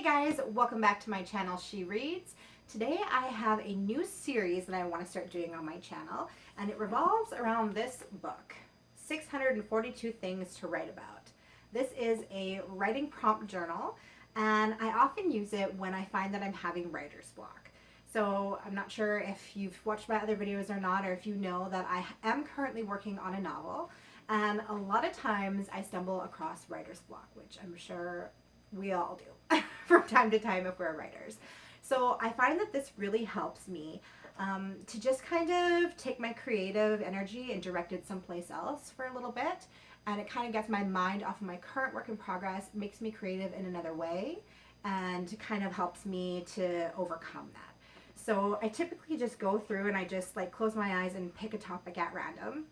Hey guys, welcome back to my channel, She Reads. Today I have a new series that I want to start doing on my channel, and it revolves around this book, 642 Things to Write About. This is a writing prompt journal, and I often use it when I find that I'm having writer's block. So I'm not sure if you've watched my other videos or not, or if you know that I am currently working on a novel, and a lot of times I stumble across writer's block, which I'm sure we all do from time to time if we're writers. So I find that this really helps me to just kind of take my creative energy and direct it someplace else for a little bit. And it kind of gets my mind off of my current work in progress, makes me creative in another way, and kind of helps me to overcome that. So I typically just go through and I just like close my eyes and pick a topic at random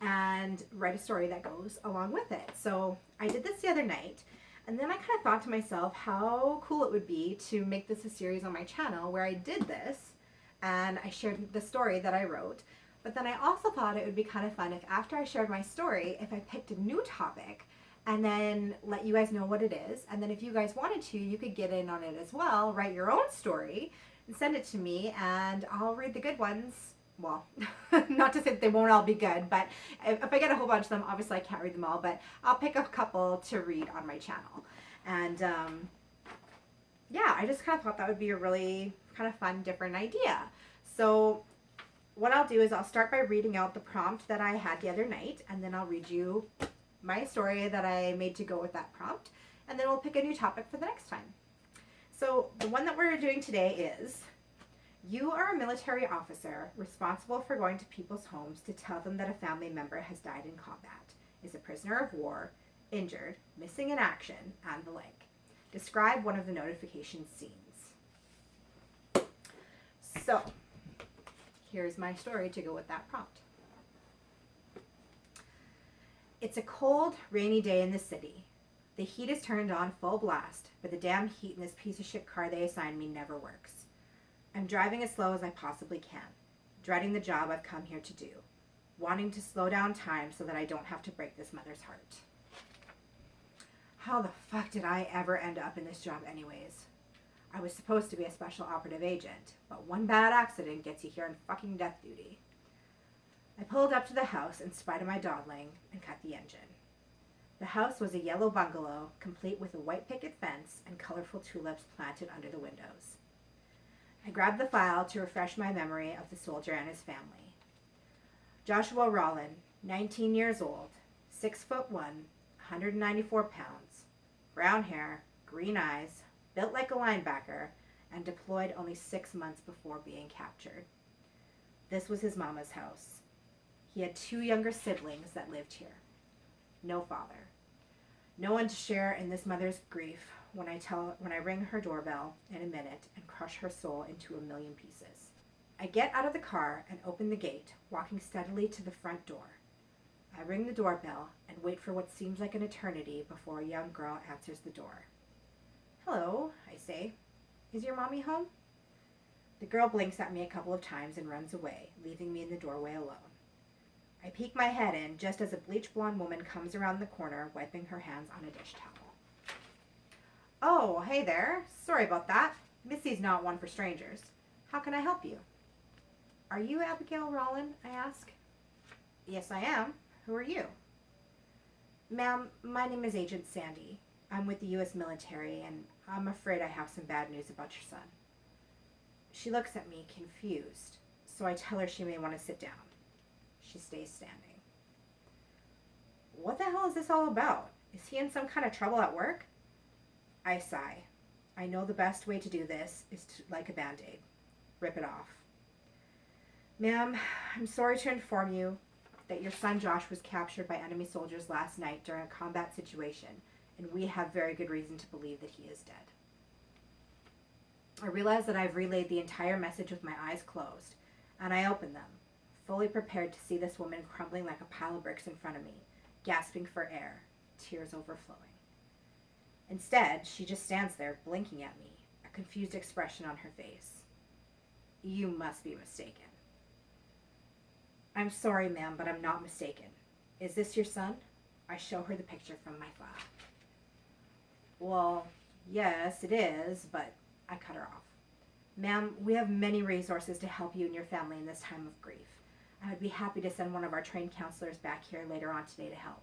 and write a story that goes along with it. So I did this the other night. And then I kind of thought to myself how cool it would be to make this a series on my channel where I did this and I shared the story that I wrote. But then I also thought it would be kind of fun if after I shared my story, if I picked a new topic and then let you guys know what it is. And then if you guys wanted to, you could get in on it as well, write your own story and send it to me, and I'll read the good ones. Well, not to say that they won't all be good, but if I get a whole bunch of them, obviously I can't read them all, but I'll pick a couple to read on my channel. And yeah, I just kind of thought that would be a really kind of fun, different idea. So what I'll do is I'll start by reading out the prompt that I had the other night, and then I'll read you my story that I made to go with that prompt, and then we'll pick a new topic for the next time. So the one that we're doing today is: you are a military officer responsible for going to people's homes to tell them that a family member has died in combat, is a prisoner of war, injured, missing in action, and the like. Describe one of the notification scenes. So, here's my story to go with that prompt. It's a cold, rainy day in the city. The heat is turned on full blast, but the damn heat in this piece of shit car they assigned me never works. I'm driving as slow as I possibly can, dreading the job I've come here to do, wanting to slow down time so that I don't have to break this mother's heart. How the fuck did I ever end up in this job anyways? I was supposed to be a special operative agent, but one bad accident gets you here on fucking death duty. I pulled up to the house in spite of my dawdling and cut the engine. The house was a yellow bungalow, complete with a white picket fence and colorful tulips planted under the windows. I grabbed the file to refresh my memory of the soldier and his family. Joshua Rollin, 19 years old, 6'1", 194 pounds, brown hair, green eyes, built like a linebacker, and deployed only 6 months before being captured. This was his mama's house. He had 2 younger siblings that lived here. No father. No one to share in this mother's grief when I ring her doorbell in a minute and crush her soul into a million pieces. I get out of the car and open the gate, walking steadily to the front door. I ring the doorbell and wait for what seems like an eternity before a young girl answers the door. Hello, I say. Is your mommy home? The girl blinks at me a couple of times and runs away, leaving me in the doorway alone. I peek my head in just as a bleach blonde woman comes around the corner, wiping her hands on a dish towel. Oh, hey there. Sorry about that. Missy's not one for strangers. How can I help you? Are you Abigail Rollin? I ask. Yes, I am. Who are you? Ma'am, my name is Agent Sandy. I'm with the U.S. military, and I'm afraid I have some bad news about your son. She looks at me, confused, so I tell her she may want to sit down. She stays standing. What the hell is this all about? Is he in some kind of trouble at work? I sigh. I know the best way to do this is like a Band-Aid. Rip it off. Ma'am, I'm sorry to inform you that your son Josh was captured by enemy soldiers last night during a combat situation, and we have very good reason to believe that he is dead. I realize that I've relayed the entire message with my eyes closed, and I open them, fully prepared to see this woman crumbling like a pile of bricks in front of me, gasping for air, tears overflowing. Instead, she just stands there blinking at me, a confused expression on her face. You must be mistaken. I'm sorry, ma'am, but I'm not mistaken. Is this your son? I show her the picture from my file. Well, Yes, it is, but I cut her off. Ma'am, we have many resources to help you and your family in this time of grief. I would be happy to send one of our trained counselors back here later on today to help.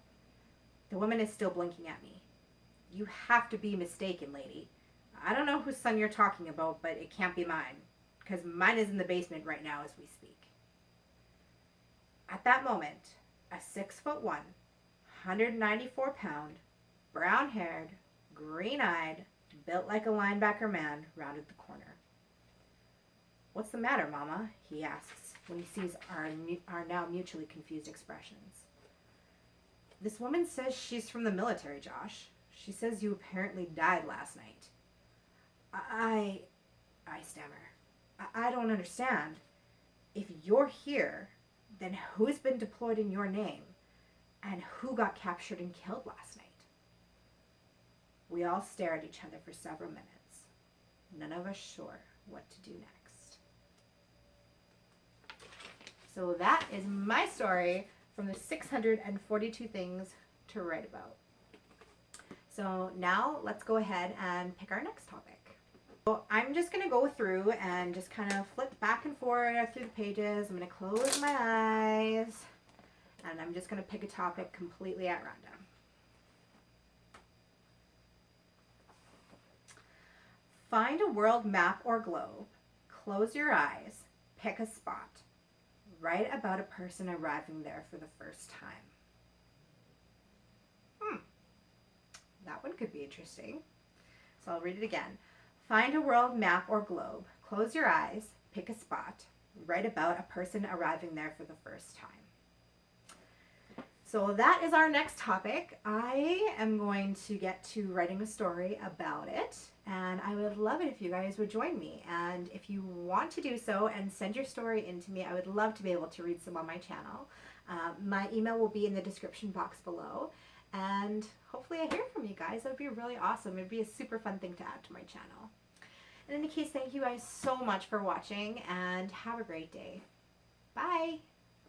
The woman is still blinking at me. You have to be mistaken, lady. I don't know whose son you're talking about, but it can't be mine, because mine is in the basement right now as we speak. At that moment, a 6'1", 194-pound, brown-haired, green-eyed, built like a linebacker man rounded the corner. What's the matter, Mama? He asks when he sees our now mutually confused expressions. This woman says she's from the military, Josh. She says you apparently died last night. I stammer. I don't understand. If you're here, then who's been deployed in your name? And who got captured and killed last night? We all stare at each other for several minutes, none of us sure what to do next. So that is my story from the 642 things to write about. So now let's go ahead and pick our next topic. So I'm just going to go through and just kind of flip back and forth through the pages. I'm going to close my eyes and I'm just going to pick a topic completely at random. Find a world map or globe, close your eyes, pick a spot. Write about a person arriving there for the first time. That one could be interesting. So I'll read it again. Find a world map or globe, close your eyes, pick a spot. Write about a person arriving there for the first time. So that is our next topic. I am going to get to writing a story about it, and I would love it if you guys would join me. And if you want to do so and send your story in to me, I would love to be able to read some on my channel. My email will be in the description box below, and hopefully I hear from you guys. That would be really awesome. It would be a super fun thing to add to my channel. In any case, thank you guys so much for watching, and have a great day. Bye!